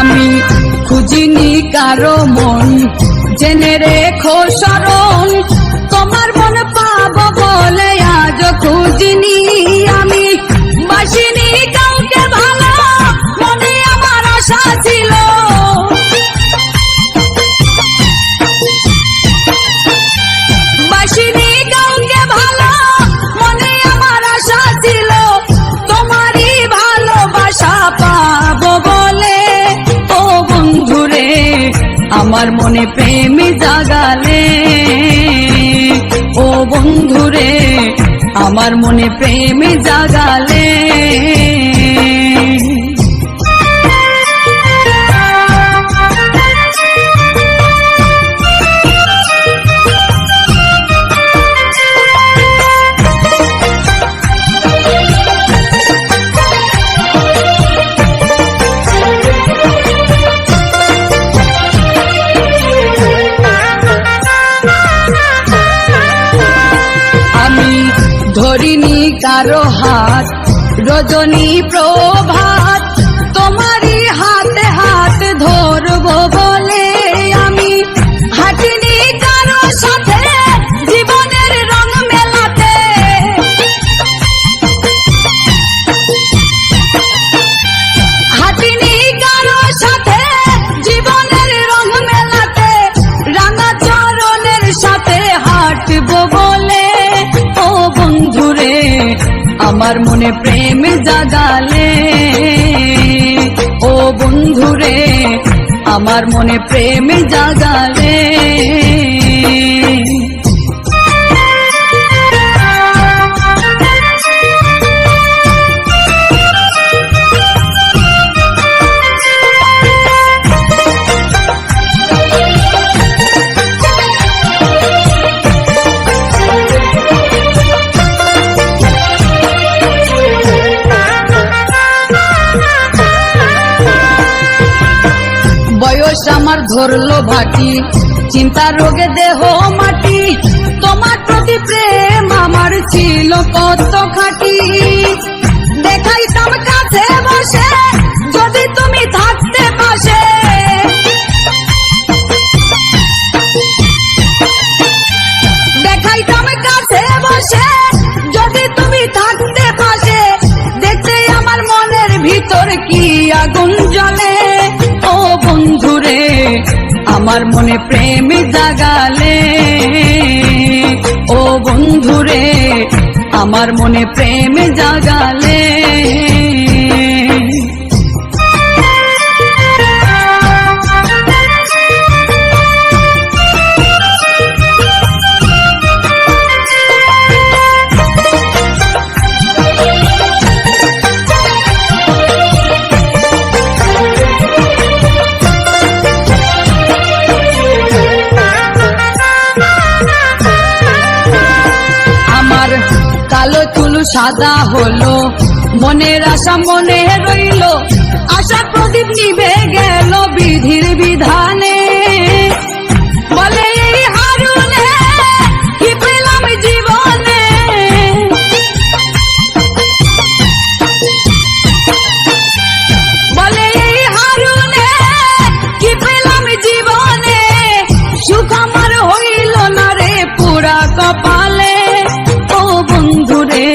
আমি খুঁজিনি কারো মন, জেনে রেখো শরণ, তোমার মন পাবো বলে আজ খুঁজিনি। আমি বাসিনি কাউকে ভালো, মনে আমার আশা ছিল। বাসিনি কাউকে ভালো, মনে আমার আশা ছিল, তোমারই ভালোবাসা পাবো বলে। ও বন্ধুরে আমার মনে প্রেম জাগালে, ও বন্ধুরে আমার মনে প্রেম জাগালে। ধরিনি কারো হাত রজনী প্রভাত, তোমারই হাতে হাত ধরবো বলে। আমি হাঁটিনি কারো সাথে জীবনের রং মেলাতে, হাঁটিনি কারো সাথে জীবনের রং মেলাতে, রাঙা চরণের সাথে হাঁটবো বলে। ও বন্ধুরে আমার মনে প্রেম জাগালে, ও বন্ধুরে আমার মনে প্রেম জাগালে। বয়স আমার ধরলো ভাটি, চিন্তা রোগে দেহ মাটি, তোমার প্রতি প্রেম আমার ছিল কত খাঁটি। দেখাইতাম কাছে বসে যদি তুমি থাকতে পাশে, দেখাইতাম কাছে বসে যদি তুমি থাকতে পাশে, দেখতে আমার মনের ভিতর কি আগুন জ্বলে। ও বন্ধুরে আমার মনে প্রেম জাগালে, ও বন্ধুরে আমার মনে প্রেম জাগালে। কালো চুল সাদা হলো, মনের আশা মনে রইল, আশা প্রদীপ নিভে গেল বিধির বিধানে। বলে এই হারুনে কি পেলাম জীবনে, বলে এই হারুনে কি পেলাম জীবনে, সুখ আমার হইল না রে পুরা কপালে। বন্ধুরে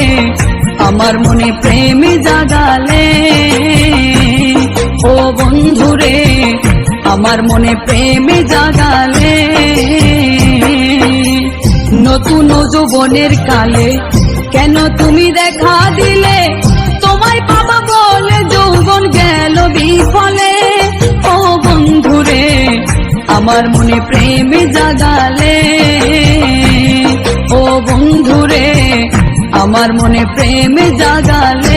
আমার মনে প্রেম জাগালে, ও বন্ধুরে আমার মনে প্রেম জাগালে। নতুন যৌবনের কালে কেন তুমি দেখা দিলে, তোমায় পাবা বলে যৌবন গেল বিফলে। ও বন্ধুরে আমার মনে প্রেম জাগালে, ও বন্ধুরে আমার মনে প্রেম জাগালে।